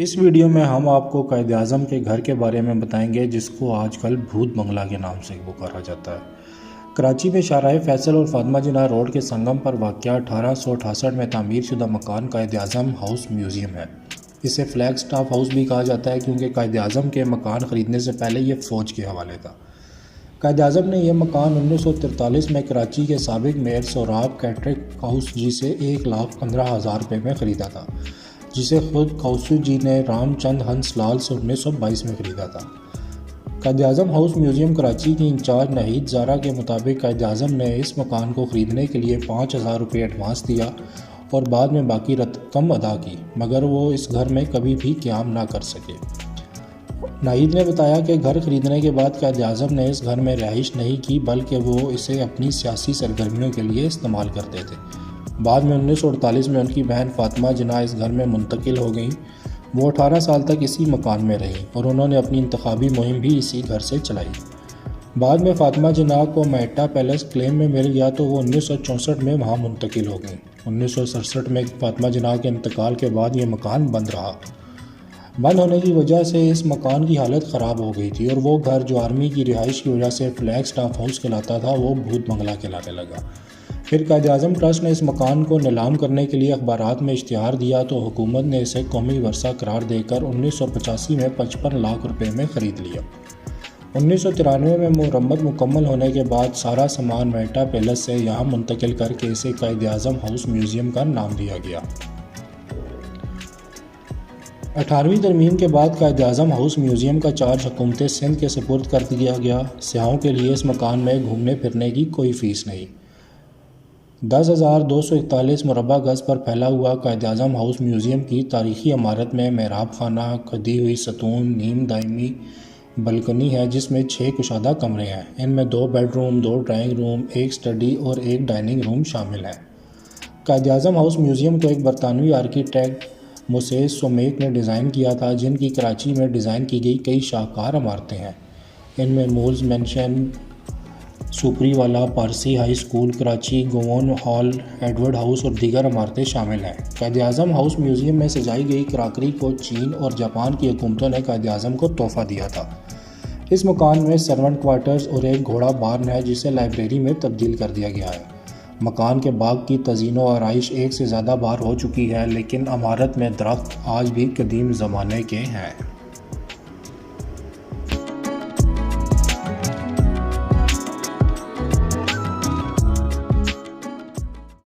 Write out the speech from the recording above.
इस वीडियो में हम आपको कायद-ए-आज़म के घर के बारे में बताएंगे जिसको आजकल भूत बंगला के नाम से पुकारा जाता है। कराची में शाहराह फैसल और फातिमा जिन्ना रोड के संगम पर वाक़या 1868 में तामीर शुदा मकान कायद-ए-आज़म हाउस म्यूज़ियम है। इसे फ्लैग स्टाफ हाउस भी कहा जाता है क्योंकि कायद-ए-आज़म के मकान ख़रीदने से पहले ये फ़ौज के हवाले था। कायद-ए-आज़म ने यह मकान 1943 में कराची के साबिक़ मेयर सोहराब कैटरिक काउस जी से 1,15,000 रुपये में ख़रीदा था, जिसे खुद काउसू जी ने रामचंद हंसलाल से 1922 में ख़रीदा था। कायद-ए-आज़म हाउस म्यूज़ियम कराची की इंचार्ज नाहिद ज़ारा के मुताबिक कायद-ए-आज़म ने इस मकान को ख़रीदने के लिए 5,000 रुपये एडवांस दिया और बाद में बाकी रकम अदा की, मगर वो इस घर में कभी भी क़याम ना कर सके। नाहिद ने बताया कि घर ख़रीदने के बाद कायद-ए-आज़म ने इस घर में रहाइश नहीं की, बल्कि वो इसे अपनी सियासी सरगर्मियों के लिए इस्तेमाल करते थे। बाद में 1948 में उनकी बहन फातिमा जिन्ना इस घर में मुंतकिल हो गईं। वो 18 साल तक इसी मकान में रहीं और उन्होंने अपनी इंतखाबी मुहिम भी इसी घर से चलाई। बाद में फातिमा जिन्ना को मेटा पैलेस क्लेम में मिल गया तो वो 1964 में वहाँ मुंतकिल हो गईं। 1967 में फातिमा जिन्ना के इंतकाल के बाद ये मकान बंद रहा। बंद होने की वजह से इस मकान की हालत ख़राब हो गई थी और वो घर जो आर्मी की रिहाइश की वजह से फ्लैग स्टाफ हाउस कहलाता था, वो भूत बंगला कहलाने लगा। फिर कायद-ए-आज़म ट्रस्ट ने इस मकान को नीलाम करने के लिए अखबारात में इश्तिहार दिया तो हुकूमत ने इसे कौमी वर्सा करार देकर 1985 में 55 लाख रुपए में ख़रीद लिया। 1993 में मरम्मत मुकम्मल होने के बाद सारा सामान मेटा पैलेस से यहाँ मुंतकिल करके इसे कायद-ए-आज़म हाउस म्यूज़ियम का नाम दिया गया। 18वीं तरमीम के बाद कायद-ए-आज़म हाउस म्यूज़ियम का चार्ज हुकूमत सिंध के सुपुर्द कर दिया गया। सियाहों के लिए इस मकान में घूमने फिरने की कोई फ़ीस नहीं। 10,241 मुरबा गज़ पर फैला हुआ कायद-ए-आज़म हाउस म्यूज़ियम की तारीख़ी इमारत में मेहराब खाना, खदी हुई सतून, नीम दायमी बल्कनी है जिसमें 6 कुशादा कमरे हैं। इनमें 2 बेडरूम, 2 ड्राइंग रूम, 1 स्टडी और 1 डाइनिंग रूम शामिल हैं। कायद-ए-आज़म हाउस म्यूज़ियम को एक बरतानवी आर्किटेक्ट मोसेस सोमेक ने डिज़ाइन किया था, जिनकी कराची में डिज़ाइन की गई कई शाहकार इमारतें हैं। इनमें मूल्स मैंशन, सुपरी वाला, Parsi high school Karachi, Goan hall, Edward house और दीगर इमारतें शामिल हैं। कायद-ए-आज़म हाउस म्यूज़ियम में सजाई गई क्राकरी को चीन और जापान की हुकूमतों ने कायद-ए-आज़म को तोहफ़ा दिया था। इस मकान में सर्वेंट क्वार्टर्स और एक घोड़ा बार्न है जिसे लाइब्रेरी में तब्दील कर दिया गया है। मकान के बाग की तज़ीन व आराइश एक से ज़्यादा बार हो चुकी है, लेकिन इमारत में दरख्त आज भी कदीम ज़माने के हैं।